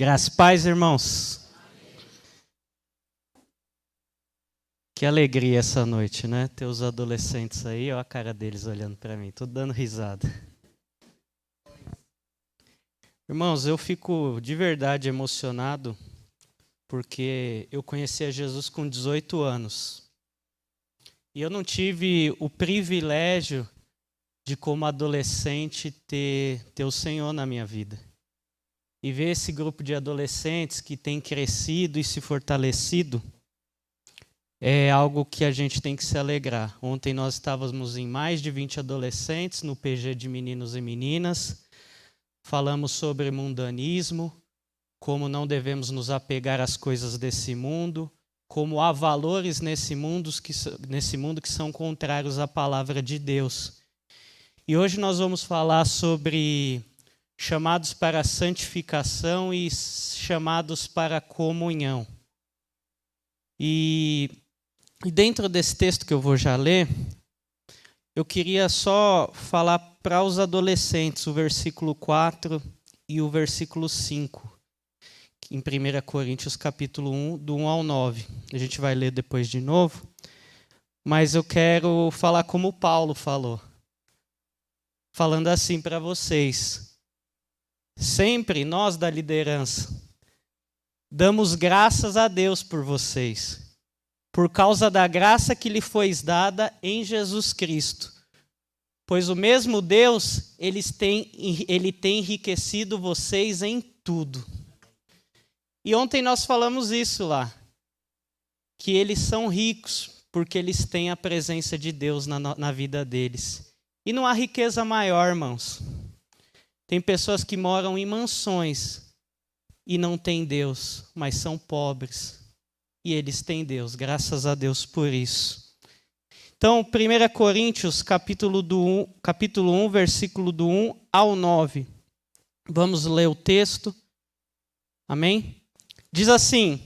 Graça e paz, irmãos. Que alegria essa noite, né? Ter os adolescentes aí, olha a cara deles olhando para mim, tudo dando risada. Irmãos, eu fico de verdade emocionado porque eu conheci a Jesus com 18 anos. E eu não tive o privilégio de, como adolescente, ter o Senhor na minha vida. E ver esse grupo de adolescentes que tem crescido e se fortalecido é algo que a gente tem que se alegrar. Ontem nós estávamos em mais de 20 adolescentes no PG de meninos e meninas. Falamos sobre mundanismo, como não devemos nos apegar às coisas desse mundo, como há valores nesse mundo que são contrários à palavra de Deus. E hoje nós vamos falar sobre chamados para a santificação e chamados para a comunhão. E dentro desse texto que eu vou já ler, eu queria só falar para os adolescentes o versículo 4 e o versículo 5, em 1 Coríntios capítulo 1, do 1 ao 9. A gente vai ler depois de novo, mas eu quero falar como Paulo falou, falando assim para vocês. Sempre nós da liderança damos graças a Deus por vocês, por causa da graça que lhe foi dada em Jesus Cristo. Pois o mesmo Deus, ele tem enriquecido vocês em tudo. E ontem nós falamos isso lá, que eles são ricos porque eles têm a presença de Deus na vida deles. E não há riqueza maior, irmãos. Tem pessoas que moram em mansões e não têm Deus, mas são pobres. E eles têm Deus, graças a Deus por isso. Então, 1 Coríntios, capítulo 1, versículo do 1 ao 9. Vamos ler o texto. Amém? Diz assim: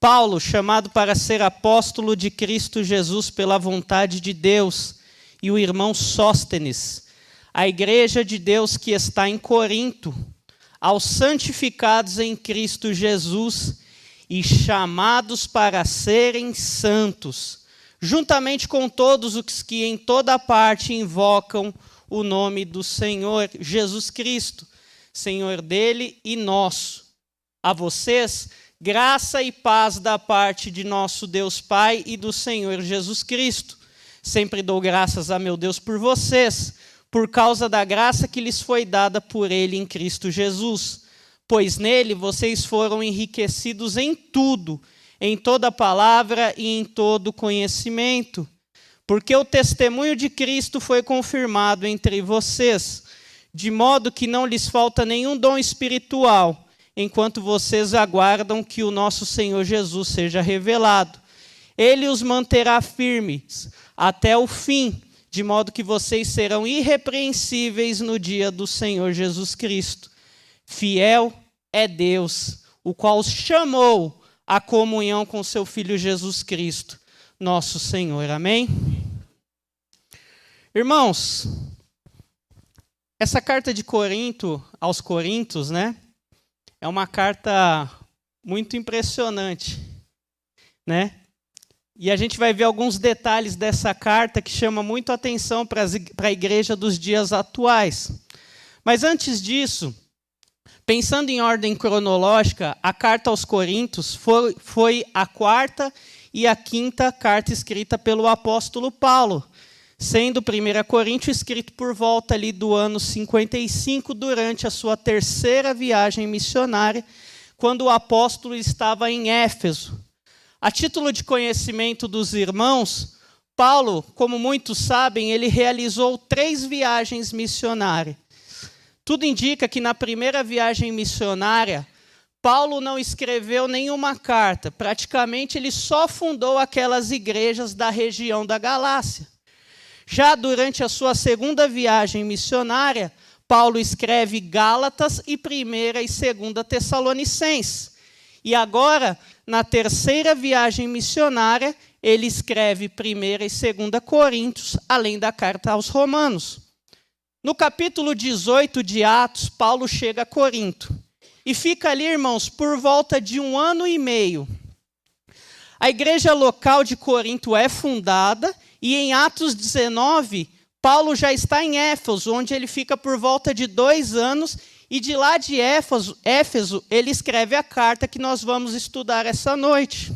Paulo, chamado para ser apóstolo de Cristo Jesus pela vontade de Deus, e o irmão Sóstenes, a igreja de Deus que está em Corinto, aos santificados em Cristo Jesus e chamados para serem santos, juntamente com todos os que em toda parte invocam o nome do Senhor Jesus Cristo, Senhor dele e nosso. A vocês, graça e paz da parte de nosso Deus Pai e do Senhor Jesus Cristo. Sempre dou graças a meu Deus por vocês, por causa da graça que lhes foi dada por Ele em Cristo Jesus. Pois nele vocês foram enriquecidos em tudo, em toda palavra e em todo conhecimento. Porque o testemunho de Cristo foi confirmado entre vocês, de modo que não lhes falta nenhum dom espiritual, enquanto vocês aguardam que o nosso Senhor Jesus seja revelado. Ele os manterá firmes até o fim, de modo que vocês serão irrepreensíveis no dia do Senhor Jesus Cristo. Fiel é Deus, o qual os chamou à comunhão com seu Filho Jesus Cristo, nosso Senhor. Amém? Irmãos, essa carta de Corinto aos Coríntios, né, é uma carta muito impressionante, né? E a gente vai ver alguns detalhes dessa carta que chamam muito a atenção para a igreja dos dias atuais. Mas antes disso, pensando em ordem cronológica, a carta aos Coríntios foi a quarta e a quinta carta escrita pelo apóstolo Paulo, sendo 1 Coríntios escrito por volta ali do ano 55, durante a sua terceira viagem missionária, quando o apóstolo estava em Éfeso. A título de conhecimento dos irmãos, Paulo, como muitos sabem, ele realizou 3 viagens missionárias. Tudo indica que na primeira viagem missionária, Paulo não escreveu nenhuma carta. Praticamente ele só fundou aquelas igrejas da região da Galácia. Já durante a sua segunda viagem missionária, Paulo escreve Gálatas e 1ª e 2ª Tessalonicenses. E agora, na terceira viagem missionária, ele escreve 1ª e 2ª Coríntios, além da carta aos Romanos. No capítulo 18 de Atos, Paulo chega a Corinto. e fica ali, irmãos, por volta de 1 ano e meio. A igreja local de Corinto é fundada e em Atos 19, Paulo já está em Éfeso, onde ele fica por volta de 2 anos, e de lá de Éfeso, ele escreve a carta que nós vamos estudar essa noite.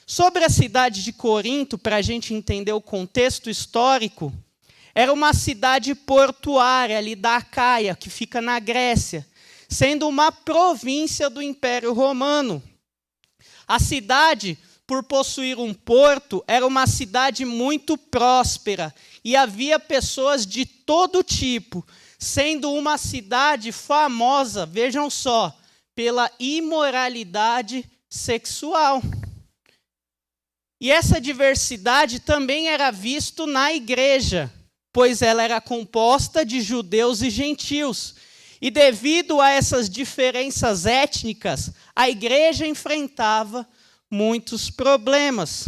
Sobre a cidade de Corinto, para a gente entender o contexto histórico, era uma cidade portuária ali da Acaia, que fica na Grécia, sendo uma província do Império Romano. A cidade, por possuir um porto, era uma cidade muito próspera e havia pessoas de todo tipo, sendo uma cidade famosa, vejam só, pela imoralidade sexual. E essa diversidade também era vista na igreja, pois ela era composta de judeus e gentios. E devido a essas diferenças étnicas, a igreja enfrentava muitos problemas.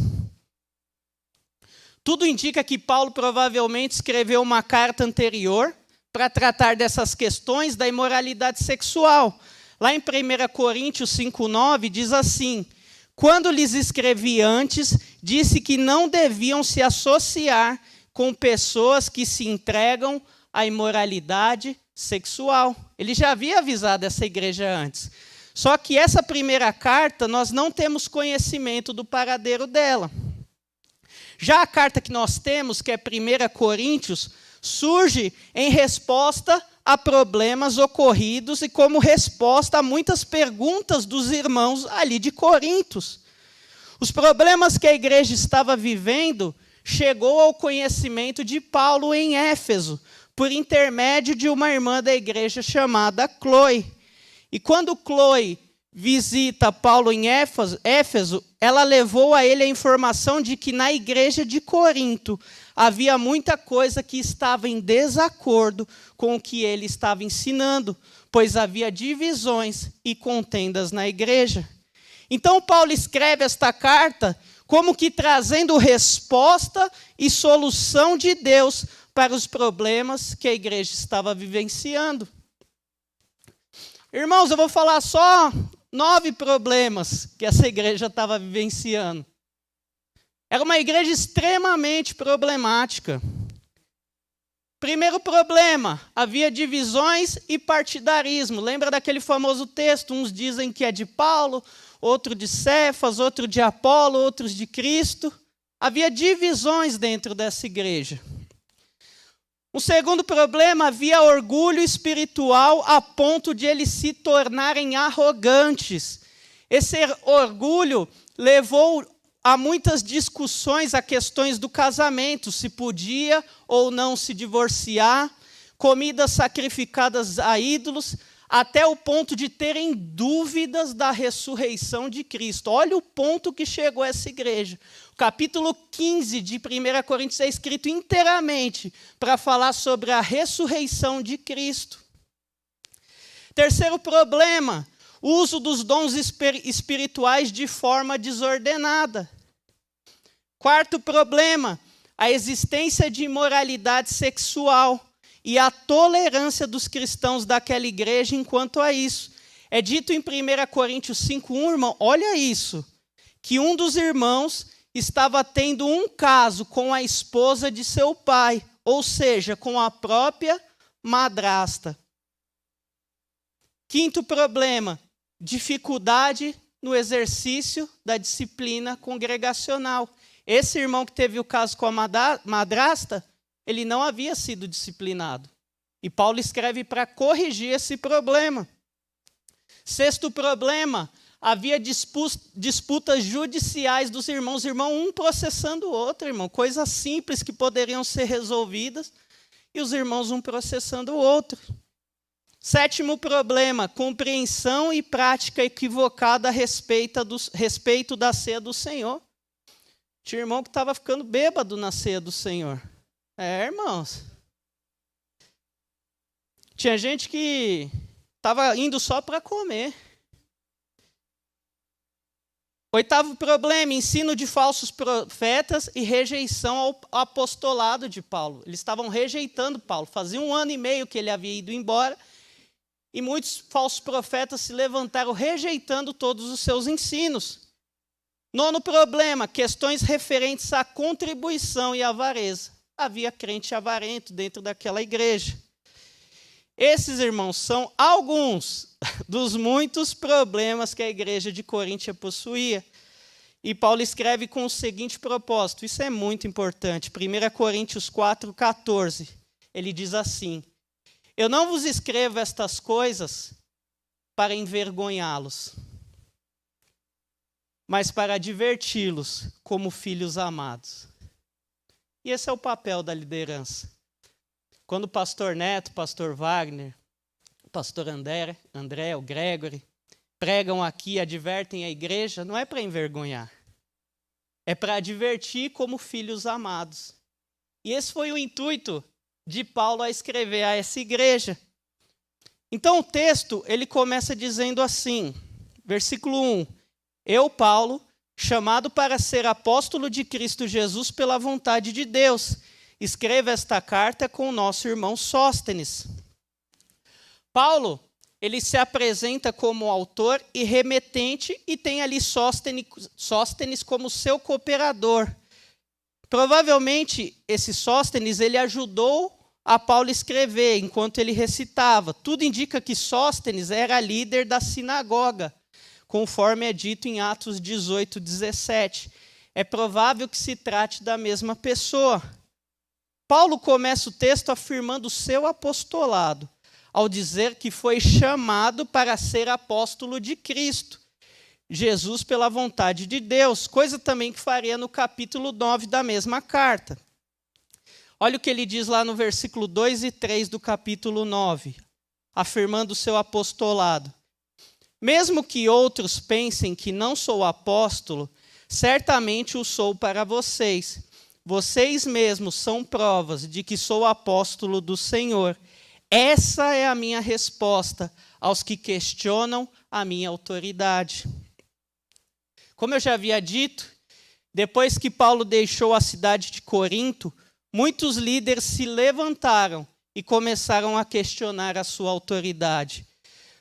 Tudo indica que Paulo provavelmente escreveu uma carta anterior para tratar dessas questões da imoralidade sexual. Lá em 1 Coríntios 5,9 diz assim: quando lhes escrevi antes, disse que não deviam se associar com pessoas que se entregam à imoralidade sexual. Ele já havia avisado essa igreja antes. Só que essa primeira carta, nós não temos conhecimento do paradeiro dela. Já a carta que nós temos, que é 1 Coríntios, surge em resposta a problemas ocorridos e como resposta a muitas perguntas dos irmãos ali de Corinto. Os problemas que a igreja estava vivendo chegou ao conhecimento de Paulo em Éfeso, por intermédio de uma irmã da igreja chamada Chloe. E quando Chloe visita Paulo em Éfeso, ela levou a ele a informação de que na igreja de Corinto havia muita coisa que estava em desacordo com o que ele estava ensinando, pois havia divisões e contendas na igreja. Então Paulo escreve esta carta como que trazendo resposta e solução de Deus para os problemas que a igreja estava vivenciando. Irmãos, eu vou falar só 9 problemas que essa igreja estava vivenciando. Era uma igreja extremamente problemática. Primeiro problema, havia divisões e partidarismo. Lembra daquele famoso texto? Uns dizem que é de Paulo, outro de Cefas, outro de Apolo, outros de Cristo. Havia divisões dentro dessa igreja. O segundo problema, havia orgulho espiritual a ponto de eles se tornarem arrogantes. Esse orgulho levou a muitas discussões a questões do casamento, se podia ou não se divorciar, comidas sacrificadas a ídolos, até o ponto de terem dúvidas da ressurreição de Cristo. Olha o ponto que chegou essa igreja. O capítulo 15 de 1 Coríntios é escrito inteiramente para falar sobre a ressurreição de Cristo. Terceiro problema, o uso dos dons espirituais de forma desordenada. Quarto problema, a existência de imoralidade sexual e a tolerância dos cristãos daquela igreja enquanto a isso. É dito em 1 Coríntios 5:1, irmão, olha isso, que um dos irmãos estava tendo um caso com a esposa de seu pai, ou seja, com a própria madrasta. Quinto problema, dificuldade no exercício da disciplina congregacional. Esse irmão que teve o caso com a madrasta, ele não havia sido disciplinado. E Paulo escreve para corrigir esse problema. Sexto problema, havia disputas judiciais dos irmãos, um processando o outro, irmão. Coisas simples que poderiam ser resolvidas, e os irmãos um processando o outro. Sétimo problema, compreensão e prática equivocada a respeito da ceia do Senhor. Tinha irmão que estava ficando bêbado na ceia do Senhor. Irmãos. Tinha gente que estava indo só para comer. Oitavo problema, ensino de falsos profetas e rejeição ao apostolado de Paulo. Eles estavam rejeitando Paulo. Fazia 1 ano e meio que ele havia ido embora. e muitos falsos profetas se levantaram rejeitando todos os seus ensinos. Nono problema, questões referentes à contribuição e avareza. Havia crente avarento dentro daquela igreja. Esses, irmãos, são alguns dos muitos problemas que a igreja de Coríntia possuía. E Paulo escreve com o seguinte propósito, isso é muito importante, 1 Coríntios 4,14, ele diz assim: eu não vos escrevo estas coisas para envergonhá-los, mas para diverti-los como filhos amados. E esse é o papel da liderança. Quando o pastor Neto, o pastor Wagner, o pastor André, o Gregory, pregam aqui, advertem a igreja, não é para envergonhar. É para advertir como filhos amados. E esse foi o intuito de Paulo a escrever a essa igreja. Então o texto, ele começa dizendo assim, versículo 1. Eu, Paulo, chamado para ser apóstolo de Cristo Jesus pela vontade de Deus, escrevo esta carta com o nosso irmão Sóstenes. Paulo, ele se apresenta como autor e remetente e tem ali Sóstenes como seu cooperador. Provavelmente, esse Sóstenes, ele ajudou a Paulo escrever enquanto ele recitava. Tudo indica que Sóstenes era líder da sinagoga, conforme é dito em Atos 18, 17. É provável que se trate da mesma pessoa. Paulo começa o texto afirmando o seu apostolado, ao dizer que foi chamado para ser apóstolo de Cristo, Jesus pela vontade de Deus, coisa também que faria no capítulo 9 da mesma carta. Olha o que ele diz lá no versículo 2 e 3 do capítulo 9, afirmando o seu apostolado. Mesmo que outros pensem que não sou apóstolo, certamente o sou para vocês. Vocês mesmos são provas de que sou apóstolo do Senhor. Essa é a minha resposta aos que questionam a minha autoridade. Como eu já havia dito, depois que Paulo deixou a cidade de Corinto, muitos líderes se levantaram e começaram a questionar a sua autoridade.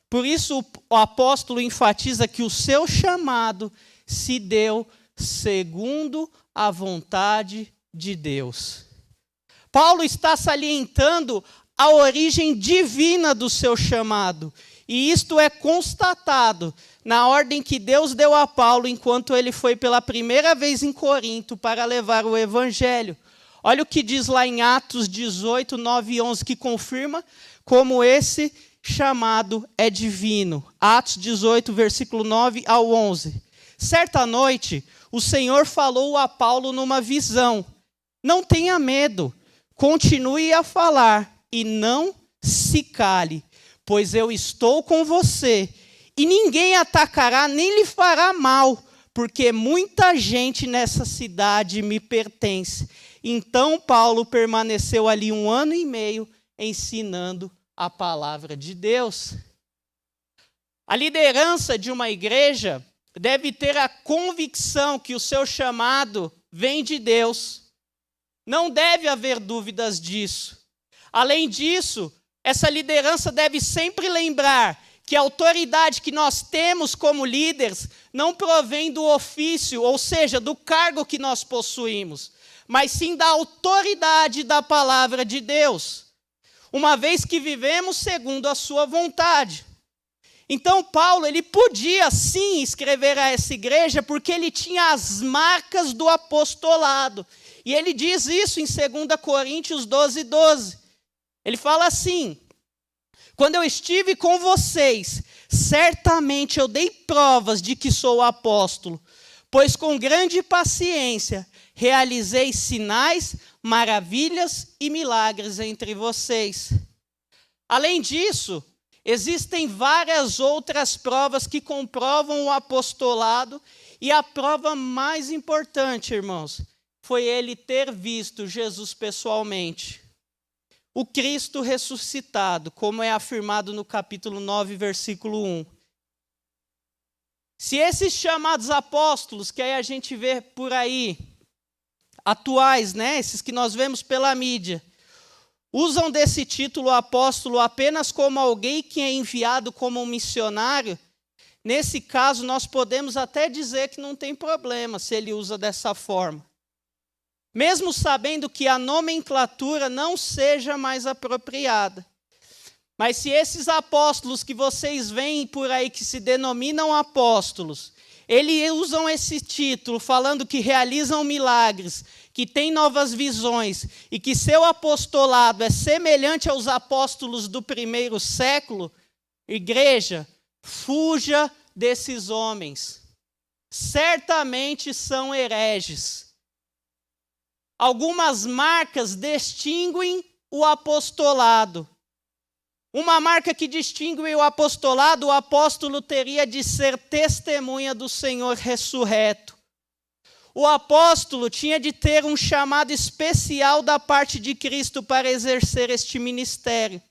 Por isso, o apóstolo enfatiza que o seu chamado se deu segundo a vontade de Deus. Paulo está salientando a origem divina do seu chamado, e isto é constatado na ordem que Deus deu a Paulo enquanto ele foi pela primeira vez em Corinto para levar o evangelho. Olha o que diz lá em Atos 18, 9 e 11, que confirma como esse chamado é divino. Atos 18, versículo 9 ao 11. Certa noite, o Senhor falou a Paulo numa visão. Não tenha medo, continue a falar e não se cale, pois eu estou com você e ninguém atacará nem lhe fará mal, porque muita gente nessa cidade me pertence. Então Paulo permaneceu ali 1 ano e meio ensinando a palavra de Deus. A liderança de uma igreja deve ter a convicção que o seu chamado vem de Deus. Não deve haver dúvidas disso. Além disso, essa liderança deve sempre lembrar que a autoridade que nós temos como líderes não provém do ofício, ou seja, do cargo que nós possuímos, mas sim da autoridade da palavra de Deus, uma vez que vivemos segundo a sua vontade. Então Paulo, ele podia sim escrever a essa igreja porque ele tinha as marcas do apostolado. E ele diz isso em 2 Coríntios 12, 12. Ele fala assim: quando eu estive com vocês, certamente eu dei provas de que sou apóstolo, pois com grande paciência realizei sinais, maravilhas e milagres entre vocês. Além disso, existem várias outras provas que comprovam o apostolado, e a prova mais importante, irmãos, foi ele ter visto Jesus pessoalmente. O Cristo ressuscitado, como é afirmado no capítulo 9, versículo 1. Se esses chamados apóstolos, que aí a gente vê por aí, atuais, né, esses que nós vemos pela mídia, usam desse título apóstolo apenas como alguém que é enviado como um missionário, nesse caso nós podemos até dizer que não tem problema se ele usa dessa forma. Mesmo sabendo que a nomenclatura não seja mais apropriada. Mas se esses apóstolos que vocês veem por aí que se denominam apóstolos, eles usam esse título falando que realizam milagres, que têm novas visões e que seu apostolado é semelhante aos apóstolos do primeiro século, igreja, fuja desses homens. Certamente são hereges. Algumas marcas distinguem o apostolado. Uma marca que distingue o apostolado, o apóstolo teria de ser testemunha do Senhor ressurreto. O apóstolo tinha de ter um chamado especial da parte de Cristo para exercer este ministério.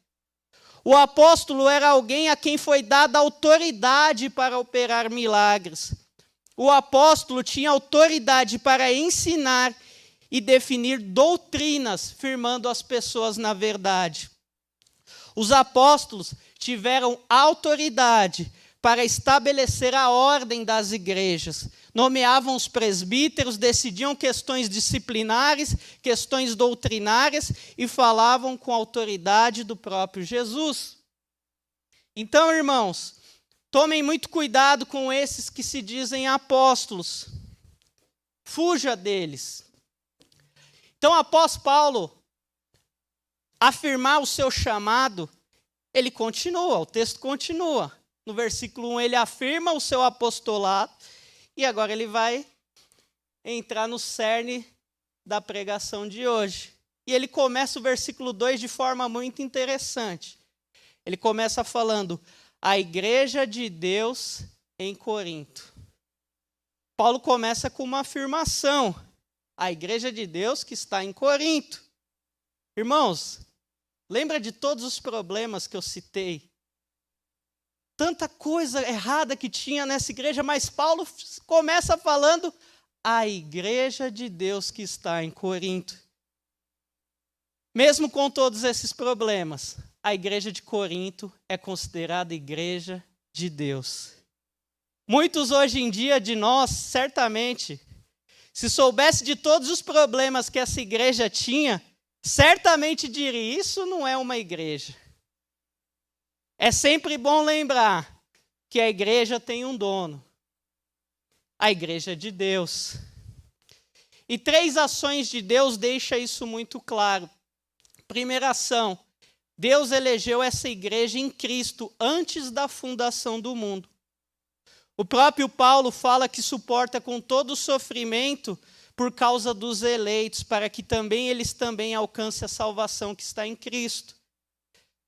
O apóstolo era alguém a quem foi dada autoridade para operar milagres. O apóstolo tinha autoridade para ensinar e definir doutrinas, firmando as pessoas na verdade. Os apóstolos tiveram autoridade para estabelecer a ordem das igrejas. Nomeavam os presbíteros, decidiam questões disciplinares, questões doutrinárias e falavam com a autoridade do próprio Jesus. Então, irmãos, tomem muito cuidado com esses que se dizem apóstolos. Fuja deles. Então, após Paulo afirmar o seu chamado, ele continua, o texto continua. No versículo 1 ele afirma o seu apostolado e agora ele vai entrar no cerne da pregação de hoje. E ele começa o versículo 2 de forma muito interessante. Ele começa falando, a igreja de Deus em Corinto. Paulo começa com uma afirmação, a igreja de Deus que está em Corinto. Irmãos, lembra de todos os problemas que eu citei? Tanta coisa errada que tinha nessa igreja, mas Paulo começa falando a igreja de Deus que está em Corinto. Mesmo com todos esses problemas, a igreja de Corinto é considerada igreja de Deus. Muitos hoje em dia de nós, certamente, se soubesse de todos os problemas que essa igreja tinha, certamente diria, isso não é uma igreja. É sempre bom lembrar que a igreja tem um dono. A igreja de Deus. E 3 ações de Deus deixam isso muito claro. Primeira ação, Deus elegeu essa igreja em Cristo antes da fundação do mundo. O próprio Paulo fala que suporta com todo o sofrimento por causa dos eleitos, para que eles também alcancem a salvação que está em Cristo.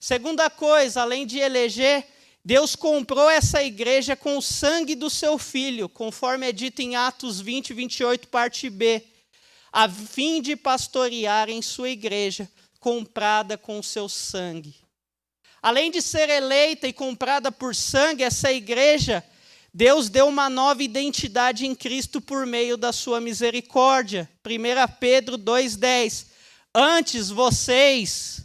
Segunda coisa, além de eleger, Deus comprou essa igreja com o sangue do seu Filho, conforme é dito em Atos 20, 28, parte B, a fim de pastorear em sua igreja, comprada com o seu sangue. Além de ser eleita e comprada por sangue, essa igreja, Deus deu uma nova identidade em Cristo por meio da sua misericórdia. 1 Pedro 2,10. Antes vocês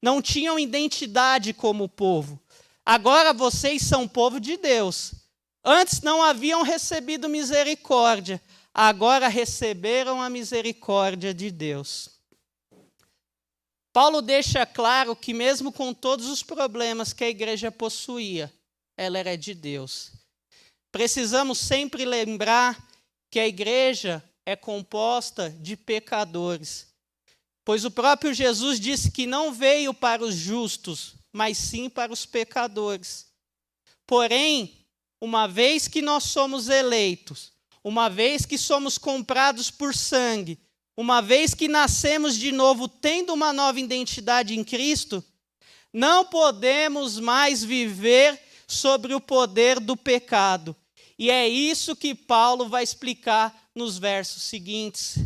não tinham identidade como povo. Agora vocês são povo de Deus. Antes não haviam recebido misericórdia. Agora receberam a misericórdia de Deus. Paulo deixa claro que mesmo com todos os problemas que a igreja possuía, ela era de Deus. Precisamos sempre lembrar que a igreja é composta de pecadores, pois o próprio Jesus disse que não veio para os justos, mas sim para os pecadores. Porém, uma vez que nós somos eleitos, uma vez que somos comprados por sangue, uma vez que nascemos de novo tendo uma nova identidade em Cristo, não podemos mais viver sobre o poder do pecado. E é isso que Paulo vai explicar nos versos seguintes.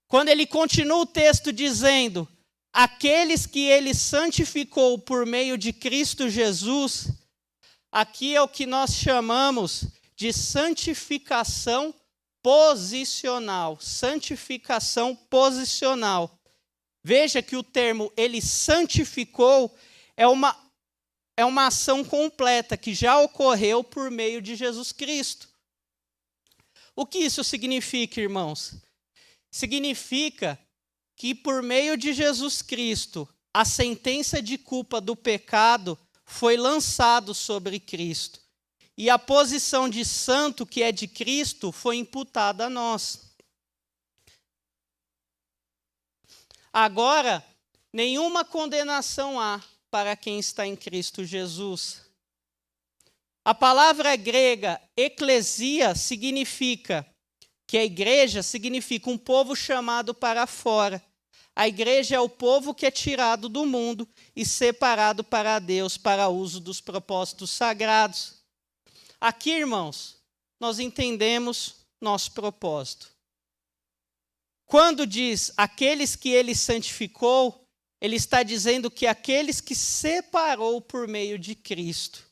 Quando ele continua o texto dizendo, aqueles que ele santificou por meio de Cristo Jesus, aqui é o que nós chamamos de santificação posicional. Santificação posicional. Veja que o termo ele santificou é uma ação completa que já ocorreu por meio de Jesus Cristo. O que isso significa, irmãos? Significa que por meio de Jesus Cristo, a sentença de culpa do pecado foi lançada sobre Cristo. E a posição de santo que é de Cristo foi imputada a nós. Agora, nenhuma condenação há para quem está em Cristo Jesus. A palavra grega eclesia significa que a igreja significa um povo chamado para fora. A igreja é o povo que é tirado do mundo e separado para Deus para uso dos propósitos sagrados. Aqui, irmãos, nós entendemos nosso propósito. Quando diz aqueles que ele santificou, ele está dizendo que aqueles que separou por meio de Cristo.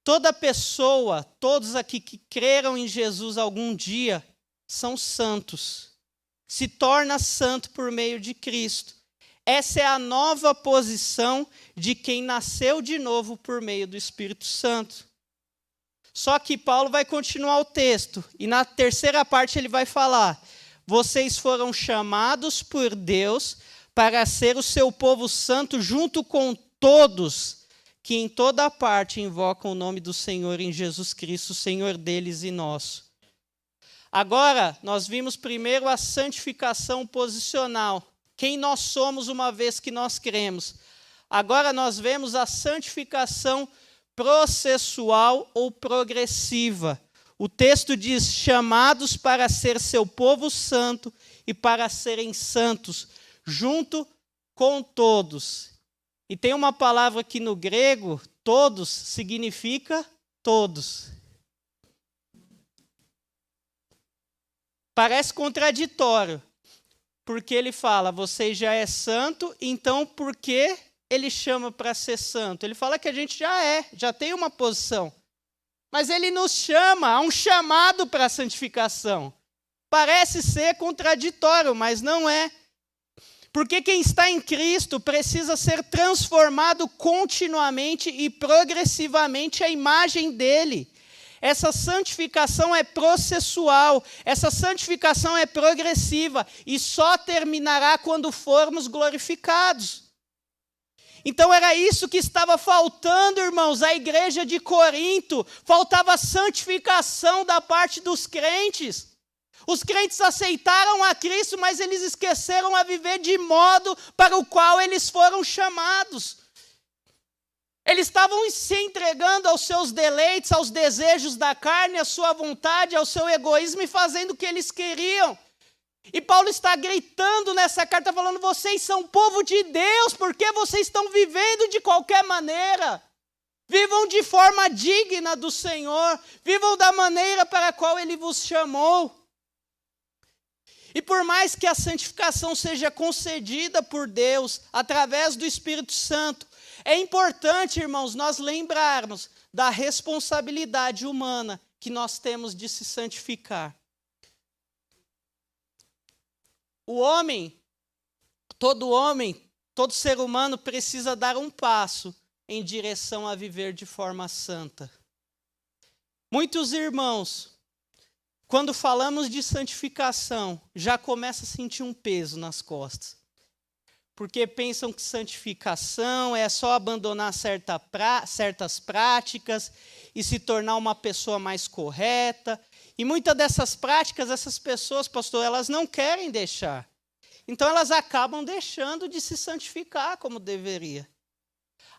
Toda pessoa, todos aqui que creram em Jesus algum dia, são santos. Se torna santo por meio de Cristo. Essa é a nova posição de quem nasceu de novo por meio do Espírito Santo. Só que Paulo vai continuar o texto, e na terceira parte ele vai falar: vocês foram chamados por Deus para ser o seu povo santo junto com todos que em toda parte invocam o nome do Senhor em Jesus Cristo, Senhor deles e nosso. Agora, nós vimos primeiro a santificação posicional, quem nós somos uma vez que nós cremos. Agora nós vemos a santificação processual ou progressiva. O texto diz: chamados para ser seu povo santo e para serem santos, junto com todos. E tem uma palavra aqui no grego, todos, significa todos. Parece contraditório, porque ele fala, você já é santo, então por que ele chama para ser santo? Ele fala que a gente já tem uma posição. Mas ele nos chama, há um chamado para a santificação. Parece ser contraditório, mas não é. Porque quem está em Cristo precisa ser transformado continuamente e progressivamente à imagem dele. Essa santificação é processual, essa santificação é progressiva e só terminará quando formos glorificados. Então era isso que estava faltando, irmãos, à igreja de Corinto. Faltava santificação da parte dos crentes. Os crentes aceitaram a Cristo, mas eles esqueceram a viver de modo para o qual eles foram chamados. Eles estavam se entregando aos seus deleites, aos desejos da carne, à sua vontade, ao seu egoísmo e fazendo o que eles queriam. E Paulo está gritando nessa carta, falando, vocês são povo de Deus, por que vocês estão vivendo de qualquer maneira? Vivam de forma digna do Senhor, vivam da maneira para a qual Ele vos chamou. E por mais que a santificação seja concedida por Deus, através do Espírito Santo, é importante, irmãos, nós lembrarmos da responsabilidade humana que nós temos de se santificar. Homem, todo ser humano precisa dar um passo em direção a viver de forma santa. Muitos irmãos, quando falamos de santificação, já começam a sentir um peso nas costas. Porque pensam que santificação é só abandonar certas práticas e se tornar uma pessoa mais correta. E muitas dessas práticas, essas pessoas, pastor, elas não querem deixar. Então elas acabam deixando de se santificar como deveria.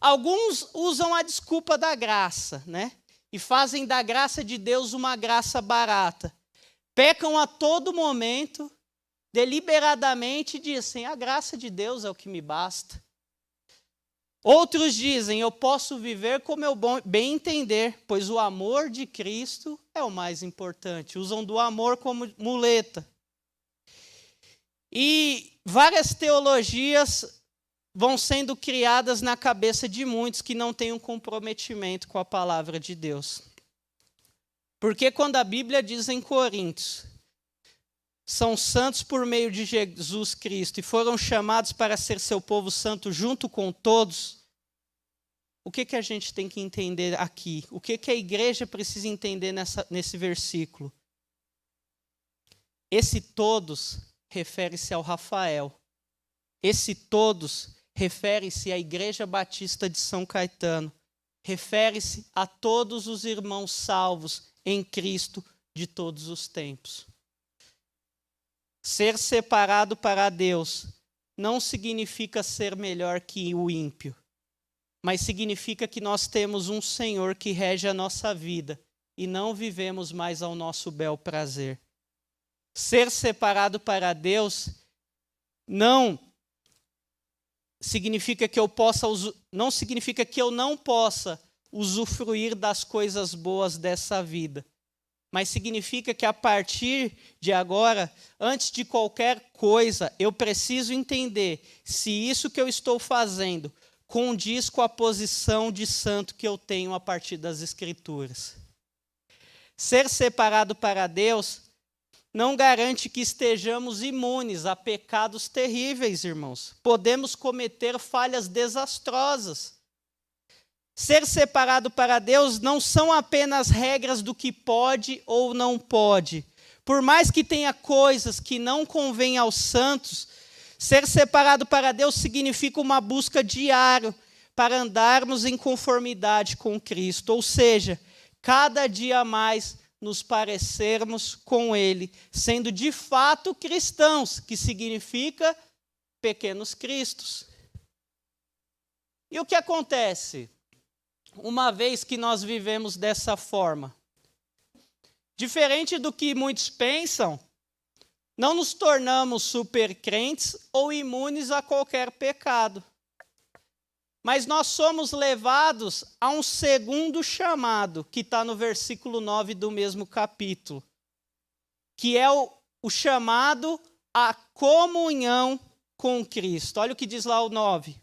Alguns usam a desculpa da graça, né? E fazem da graça de Deus uma graça barata. Pecam a todo momento, deliberadamente dizem, a graça de Deus é o que me basta. Outros dizem, eu posso viver como eu bem entender, pois o amor de Cristo é o mais importante. Usam do amor como muleta. E várias teologias vão sendo criadas na cabeça de muitos que não têm um comprometimento com a palavra de Deus. Porque quando a Bíblia diz em Coríntios, são santos por meio de Jesus Cristo e foram chamados para ser seu povo santo junto com todos, o que a gente tem que entender aqui? O que a igreja precisa entender nesse versículo? Esse todos refere-se ao Rafael. Esse todos refere-se à Igreja Batista de São Caetano. Refere-se a todos os irmãos salvos em Cristo de todos os tempos. Ser separado para Deus não significa ser melhor que o ímpio, mas significa que nós temos um Senhor que rege a nossa vida e não vivemos mais ao nosso bel prazer. Ser separado para Deus não significa que eu não possa usufruir das coisas boas dessa vida, mas significa que a partir de agora, antes de qualquer coisa, eu preciso entender se isso que eu estou fazendo condiz com a posição de santo que eu tenho a partir das Escrituras. Ser separado para Deus não garante que estejamos imunes a pecados terríveis, irmãos. Podemos cometer falhas desastrosas. Ser separado para Deus não são apenas regras do que pode ou não pode. Por mais que tenha coisas que não convêm aos santos, ser separado para Deus significa uma busca diária para andarmos em conformidade com Cristo. Ou seja, cada dia mais nos parecermos com Ele, sendo de fato cristãos, que significa pequenos cristos. E o que acontece? Uma vez que nós vivemos dessa forma, diferente do que muitos pensam, não nos tornamos supercrentes ou imunes a qualquer pecado. Mas nós somos levados a um segundo chamado, que está no versículo 9 do mesmo capítulo, que é o chamado à comunhão com Cristo. Olha o que diz lá o 9.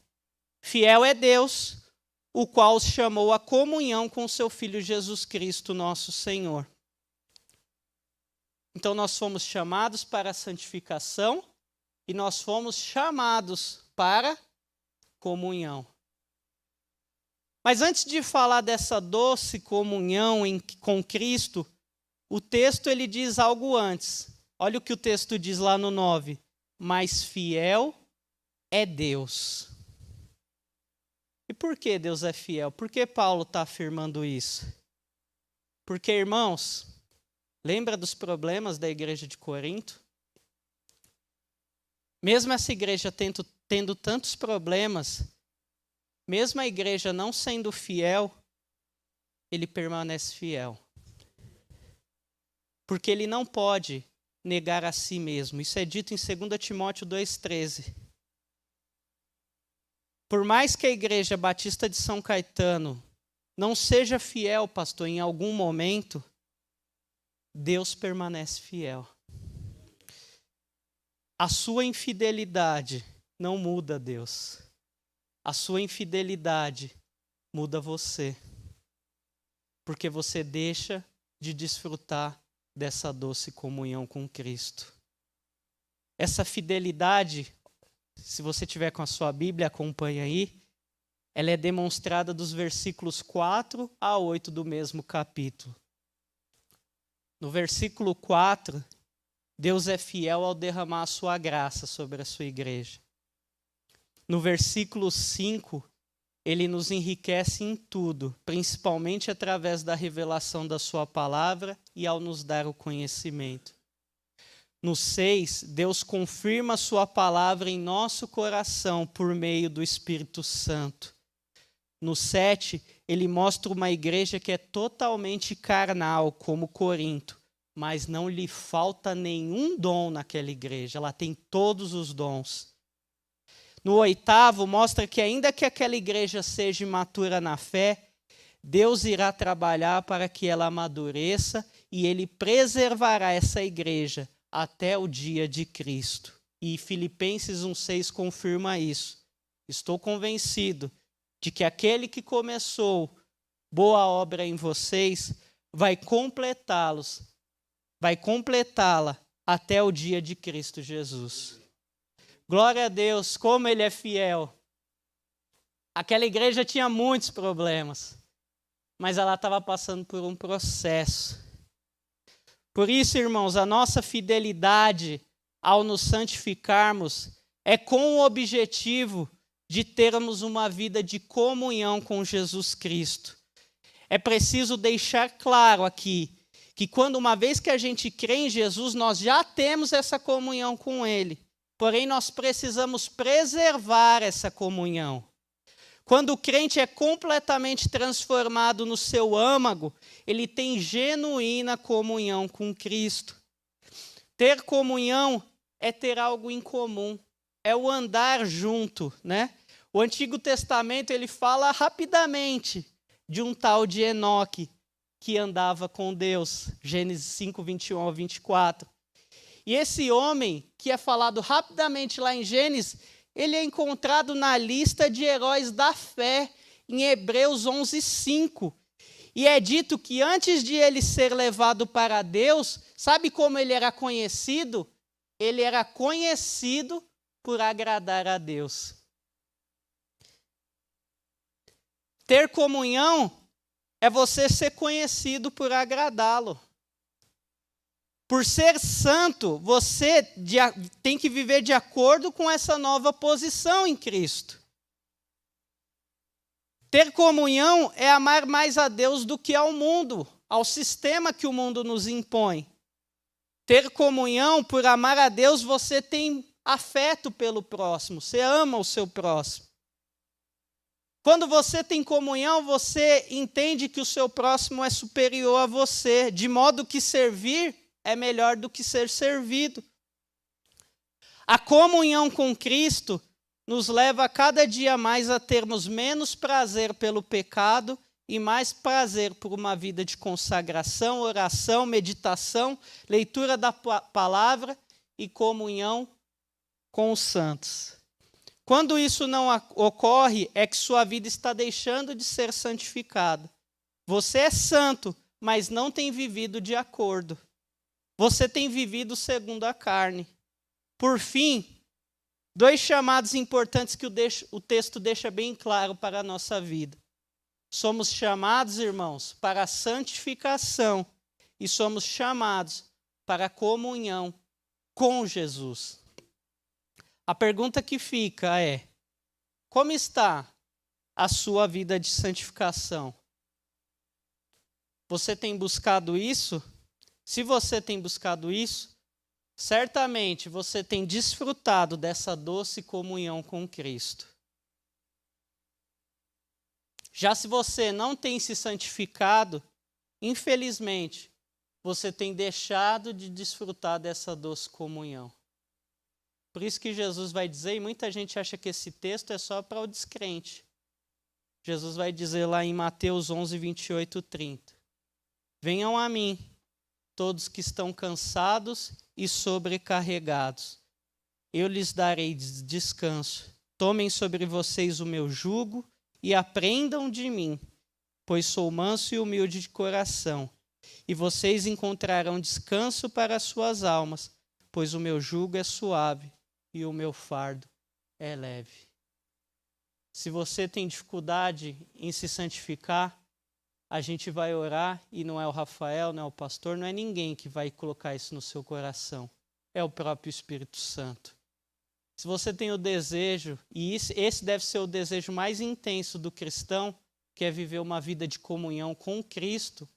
Fiel é Deus, o qual os chamou à comunhão com seu Filho Jesus Cristo, nosso Senhor. Então nós fomos chamados para a santificação e nós fomos chamados para comunhão. Mas antes de falar dessa doce comunhão com Cristo, o texto ele diz algo antes. Olha o que o texto diz lá no 9. Mas fiel é Deus. E por que Deus é fiel? Por que Paulo está afirmando isso? Porque, irmãos, lembra dos problemas da igreja de Corinto? Mesmo essa igreja tendo tantos problemas, mesmo a igreja não sendo fiel, ele permanece fiel. Porque ele não pode negar a si mesmo. Isso é dito em 2 Timóteo 2,13. Por mais que a Igreja Batista de São Caetano não seja fiel, pastor, em algum momento, Deus permanece fiel. A sua infidelidade não muda Deus. A sua infidelidade muda você. Porque você deixa de desfrutar dessa doce comunhão com Cristo. Essa fidelidade, se você tiver com a sua Bíblia, acompanha aí, ela é demonstrada dos versículos 4 a 8 do mesmo capítulo. No versículo 4, Deus é fiel ao derramar a sua graça sobre a sua igreja. No versículo 5, ele nos enriquece em tudo, principalmente através da revelação da sua palavra e ao nos dar o conhecimento. No 6, Deus confirma a sua palavra em nosso coração por meio do Espírito Santo. No 7, ele mostra uma igreja que é totalmente carnal, como Corinto, mas não lhe falta nenhum dom naquela igreja, ela tem todos os dons. No 8, mostra que ainda que aquela igreja seja imatura na fé, Deus irá trabalhar para que ela amadureça e ele preservará essa igreja até o dia de Cristo. E Filipenses 1,6 confirma isso. Estou convencido de que aquele que começou boa obra em vocês vai completá-la até o dia de Cristo Jesus. Glória a Deus, como Ele é fiel. Aquela igreja tinha muitos problemas, mas ela estava passando por um processo. Por isso, irmãos, a nossa fidelidade ao nos santificarmos é com o objetivo de termos uma vida de comunhão com Jesus Cristo. É preciso deixar claro aqui que quando uma vez que a gente crê em Jesus, nós já temos essa comunhão com Ele. Porém, nós precisamos preservar essa comunhão. Quando o crente é completamente transformado no seu âmago, ele tem genuína comunhão com Cristo. Ter comunhão é ter algo em comum, é o andar junto, né? O Antigo Testamento ele fala rapidamente de um tal de Enoque que andava com Deus, Gênesis 5, 21 ao 24. E esse homem, que é falado rapidamente lá em Gênesis, ele é encontrado na lista de heróis da fé, em Hebreus 11, 5. E é dito que antes de ele ser levado para Deus, sabe como ele era conhecido? Ele era conhecido por agradar a Deus. Ter comunhão é você ser conhecido por agradá-lo. Por ser santo, você tem que viver de acordo com essa nova posição em Cristo. Ter comunhão é amar mais a Deus do que ao mundo, ao sistema que o mundo nos impõe. Ter comunhão, por amar a Deus, você tem afeto pelo próximo, você ama o seu próximo. Quando você tem comunhão, você entende que o seu próximo é superior a você, de modo que servir é melhor do que ser servido. A comunhão com Cristo nos leva a cada dia mais a termos menos prazer pelo pecado e mais prazer por uma vida de consagração, oração, meditação, leitura da palavra e comunhão com os santos. Quando isso não ocorre, é que sua vida está deixando de ser santificada. Você é santo, mas não tem vivido de acordo. Você tem vivido segundo a carne. Por fim, 2 chamados importantes que o texto deixa bem claro para a nossa vida. Somos chamados, irmãos, para a santificação e somos chamados para a comunhão com Jesus. A pergunta que fica é: como está a sua vida de santificação? Você tem buscado isso? Se você tem buscado isso, certamente você tem desfrutado dessa doce comunhão com Cristo. Já se você não tem se santificado, infelizmente, você tem deixado de desfrutar dessa doce comunhão. Por isso que Jesus vai dizer, e muita gente acha que esse texto é só para o descrente. Jesus vai dizer lá em Mateus 11, 28, 30. Venham a mim, todos que estão cansados e sobrecarregados. Eu lhes darei descanso. Tomem sobre vocês o meu jugo e aprendam de mim, pois sou manso e humilde de coração. E vocês encontrarão descanso para as suas almas, pois o meu jugo é suave e o meu fardo é leve. Se você tem dificuldade em se santificar, a gente vai orar e não é o Rafael, não é o pastor, não é ninguém que vai colocar isso no seu coração. É o próprio Espírito Santo. Se você tem o desejo, e esse deve ser o desejo mais intenso do cristão, que é viver uma vida de comunhão com Cristo,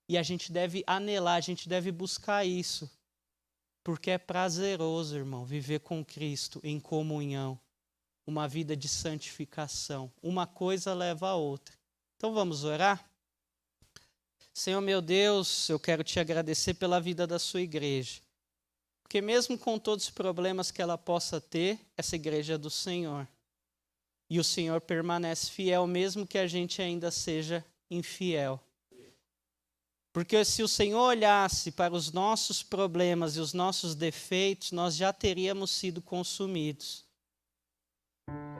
e a gente deve anelar, a gente deve buscar isso, porque é prazeroso, irmão, viver com Cristo em comunhão, uma vida de santificação. Uma coisa leva a outra. Então vamos orar? Senhor meu Deus, eu quero te agradecer pela vida da sua igreja. Porque mesmo com todos os problemas que ela possa ter, essa igreja é do Senhor. E o Senhor permanece fiel, mesmo que a gente ainda seja infiel. Porque se o Senhor olhasse para os nossos problemas e os nossos defeitos, nós já teríamos sido consumidos.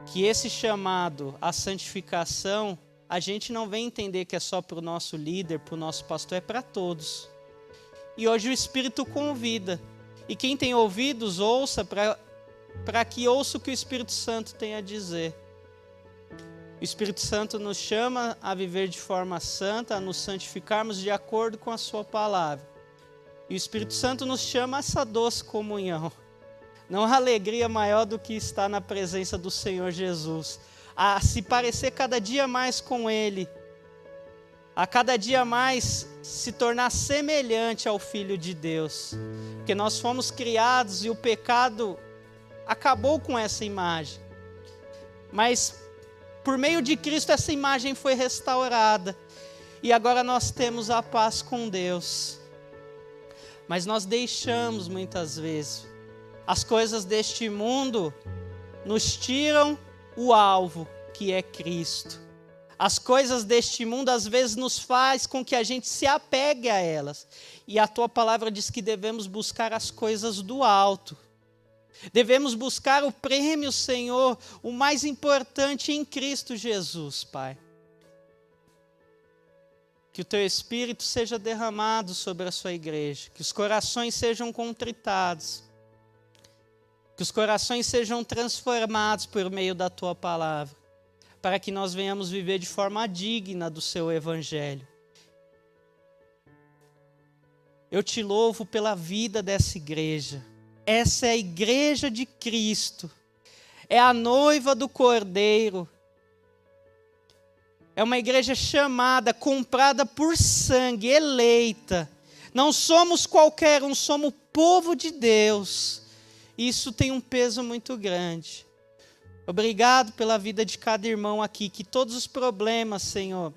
Que esse chamado à santificação, a gente não vem entender que é só para o nosso líder, para o nosso pastor, é para todos. E hoje o Espírito convida E quem tem ouvidos, ouça, para que ouça o que o Espírito Santo tem a dizer. O Espírito Santo nos chama a viver de forma santa, a nos santificarmos de acordo com a sua palavra. E o Espírito Santo nos chama a essa doce comunhão. Não há alegria maior do que estar na presença do Senhor Jesus. A se parecer cada dia mais com Ele. A cada dia mais se tornar semelhante ao Filho de Deus. Porque nós fomos criados e o pecado acabou com essa imagem. Mas por meio de Cristo essa imagem foi restaurada. E agora nós temos a paz com Deus. Mas nós deixamos muitas vezes. As coisas deste mundo nos tiram o alvo, que é Cristo. As coisas deste mundo às vezes nos faz com que a gente se apegue a elas. E a tua palavra diz que devemos buscar as coisas do alto. Devemos buscar o prêmio, Senhor, o mais importante em Cristo Jesus, Pai. Que o teu Espírito seja derramado sobre a sua igreja. Que os corações sejam contritados. Que os corações sejam transformados por meio da tua palavra. Para que nós venhamos viver de forma digna do seu evangelho. Eu te louvo pela vida dessa igreja. Essa é a igreja de Cristo. É a noiva do Cordeiro. É uma igreja chamada, comprada por sangue, eleita. Não somos qualquer um, somos o povo de Deus. Isso tem um peso muito grande. Obrigado pela vida de cada irmão aqui. Que todos os problemas, Senhor,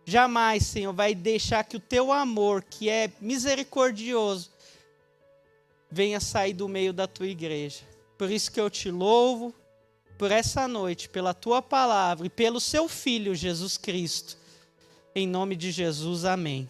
jamais, Senhor, vai deixar que o teu amor, que é misericordioso, venha sair do meio da tua igreja. Por isso que eu te louvo por essa noite, pela tua palavra e pelo seu Filho, Jesus Cristo. Em nome de Jesus, amém.